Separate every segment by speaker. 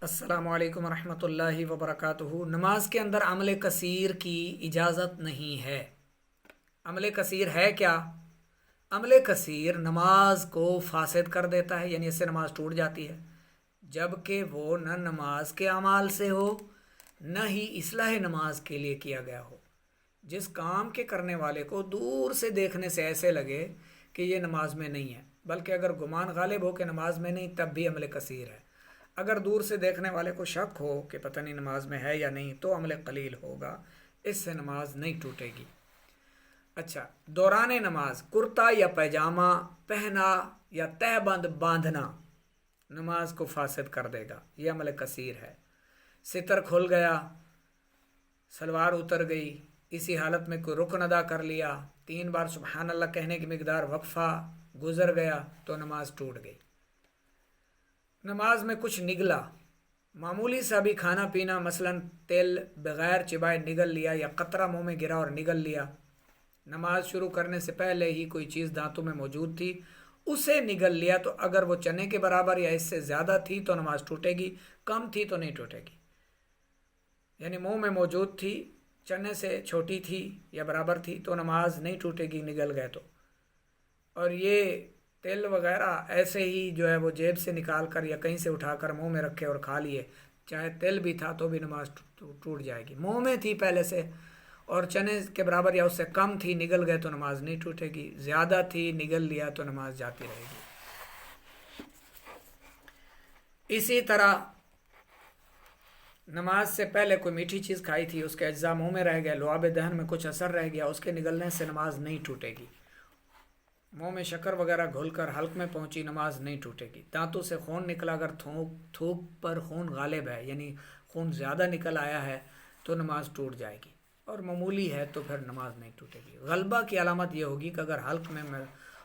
Speaker 1: السلام علیکم ورحمۃ اللہ وبرکاتہ۔ نماز کے اندر عمل کثیر کی اجازت نہیں ہے۔ عمل کثیر ہے کیا؟ عمل کثیر نماز کو فاسد کر دیتا ہے، یعنی اس سے نماز ٹوٹ جاتی ہے، جبکہ وہ نہ نماز کے اعمال سے ہو نہ ہی اصلاح نماز کے لیے کیا گیا ہو۔ جس کام کے کرنے والے کو دور سے دیکھنے سے ایسے لگے کہ یہ نماز میں نہیں ہے، بلکہ اگر گمان غالب ہو کہ نماز میں نہیں تب بھی عمل کثیر ہے۔ اگر دور سے دیکھنے والے کو شک ہو کہ پتہ نہیں نماز میں ہے یا نہیں تو عمل قلیل ہوگا، اس سے نماز نہیں ٹوٹے گی۔ اچھا، دوران نماز کرتا یا پیجامہ پہنا یا تہہ بند باندھنا نماز کو فاسد کر دے گا، یہ عمل کثیر ہے۔ ستر کھل گیا، سلوار اتر گئی، اسی حالت میں کوئی رکن ادا کر لیا، 3 بار سبحان اللہ کہنے کی مقدار وقفہ گزر گیا تو نماز ٹوٹ گئی۔ نماز میں کچھ نگلا، معمولی سا بھی کھانا پینا، مثلا تیل بغیر چبائے نگل لیا یا قطرہ منہ میں گرا اور نگل لیا، نماز شروع کرنے سے پہلے ہی کوئی چیز دانتوں میں موجود تھی اسے نگل لیا، تو اگر وہ چنے کے برابر یا اس سے زیادہ تھی تو نماز ٹوٹے گی، کم تھی تو نہیں ٹوٹے گی۔ یعنی منہ میں موجود تھی، چنے سے چھوٹی تھی یا برابر تھی تو نماز نہیں ٹوٹے گی نگل گئے تو۔ اور یہ تیل وغیرہ ایسے ہی جو ہے وہ جیب سے نکال کر یا کہیں سے اٹھا کر منہ میں رکھے اور کھا لیے، چاہے تیل بھی تھا تو بھی نماز ٹوٹ جائے گی۔ منہ میں تھی پہلے سے اور چنے کے برابر یا اس سے کم تھی، نگل گئے تو نماز نہیں ٹوٹے گی، زیادہ تھی نگل لیا تو نماز جاتی رہے گی۔ اسی طرح نماز سے پہلے کوئی میٹھی چیز کھائی تھی، اس کے اجزاء منہ میں رہ گئے، لعاب دہن میں کچھ اثر رہ گیا، اس کے نگلنے سے نماز نہیں ٹوٹے گی۔ منہ میں شکر وغیرہ گھول کر حلق میں پہنچی، نماز نہیں ٹوٹے گی۔ دانتوں سے خون نکلا، اگر تھوک پر خون غالب ہے یعنی خون زیادہ نکل آیا ہے تو نماز ٹوٹ جائے گی، اور معمولی ہے تو پھر نماز نہیں ٹوٹے گی۔ غلبہ کی علامت یہ ہوگی کہ اگر حلق میں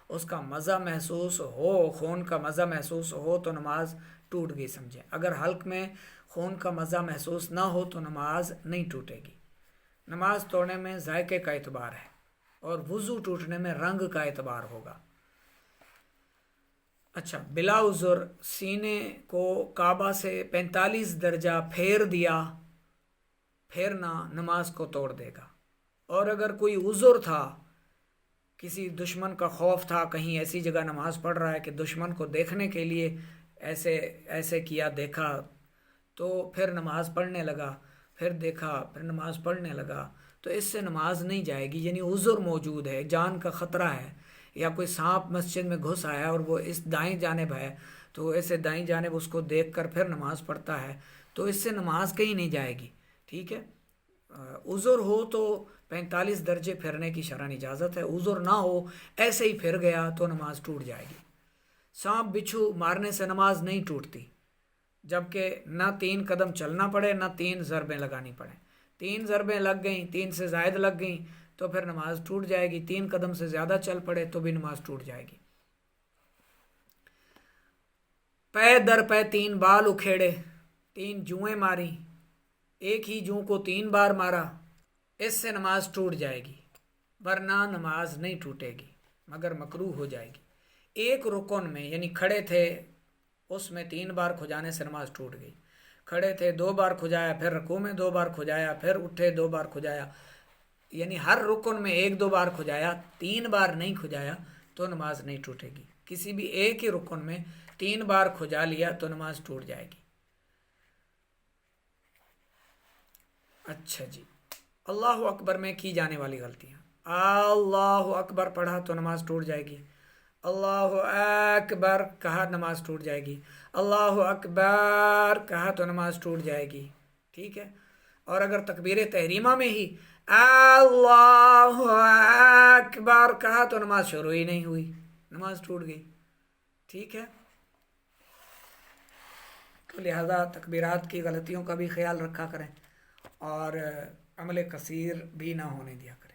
Speaker 1: اس کا مزہ محسوس ہو، خون کا مزہ محسوس ہو تو نماز ٹوٹ گئی سمجھیں، اگر حلق میں خون کا مزہ محسوس نہ ہو تو نماز نہیں ٹوٹے گی۔ نماز توڑنے میں ذائقے کا اعتبار ہے اور وضو ٹوٹنے میں رنگ کا اعتبار ہوگا۔ اچھا، بلا عذر سینے کو کعبہ سے 45 درجہ پھیر دیا، پھیرنا نماز کو توڑ دے گا۔ اور اگر کوئی عذر تھا، کسی دشمن کا خوف تھا، کہیں ایسی جگہ نماز پڑھ رہا ہے کہ دشمن کو دیکھنے کے لیے ایسے کیا، دیکھا تو پھر نماز پڑھنے لگا، پھر دیکھا پھر نماز پڑھنے لگا، تو اس سے نماز نہیں جائے گی۔ یعنی عذر موجود ہے، جان کا خطرہ ہے، یا کوئی سانپ مسجد میں گھس آیا اور وہ اس دائیں جانب ہے تو ایسے دائیں جانب اس کو دیکھ کر پھر نماز پڑھتا ہے تو اس سے نماز کہیں نہیں جائے گی، ٹھیک ہے۔ عذر ہو تو 45 درجے پھرنے کی شرعاً اجازت ہے، عذر نہ ہو ایسے ہی پھر گیا تو نماز ٹوٹ جائے گی۔ سانپ بچھو مارنے سے نماز نہیں ٹوٹتی، جبکہ نہ 3 قدم چلنا پڑے نہ 3 ضربیں لگانی پڑیں۔ 3 ضربیں لگ گئیں، 3 سے زائد لگ گئیں تو پھر نماز ٹوٹ جائے گی، 3 قدم سے زیادہ چل پڑے تو بھی نماز ٹوٹ جائے گی۔ پے در پے 3 بال اکھیڑے، 3 جوئیں ماری، ایک ہی جو کو 3 بار مارا، اس سے نماز ٹوٹ جائے گی، ورنہ نماز نہیں ٹوٹے گی مگر مکروہ ہو جائے گی۔ ایک رکن میں یعنی کھڑے تھے، اس میں 3 بار کھجانے سے نماز ٹوٹ گئی، کھڑے تھے 2 بار کھجایا، پھر رکوع میں 2 بار کھجایا، پھر اٹھے 2 بار کھجایا، یعنی ہر رکن میں 1-2 بار کھجایا، 3 بار نہیں کھجایا تو نماز نہیں ٹوٹے گی۔ کسی بھی ایک ہی رکن میں 3 بار کھجا لیا تو نماز ٹوٹ جائے گی۔ اچھا جی، اللہ اکبر میں کی جانے والی غلطیاں۔ اللہ اکبر پڑھا تو نماز ٹوٹ جائے گی، اللہ اکبر کہا نماز ٹوٹ جائے گی، اللہ اکبر کہا تو نماز ٹوٹ جائے گی، ٹھیک ہے۔ اور اگر تکبیر تحریمہ میں ہی اللہ اکبر کہا تو نماز شروع ہی نہیں ہوئی، نماز ٹوٹ گئی، ٹھیک ہے۔ تو لہذا تکبیرات کی غلطیوں کا بھی خیال رکھا کریں اور عمل کثیر بھی نہ ہونے دیا کریں۔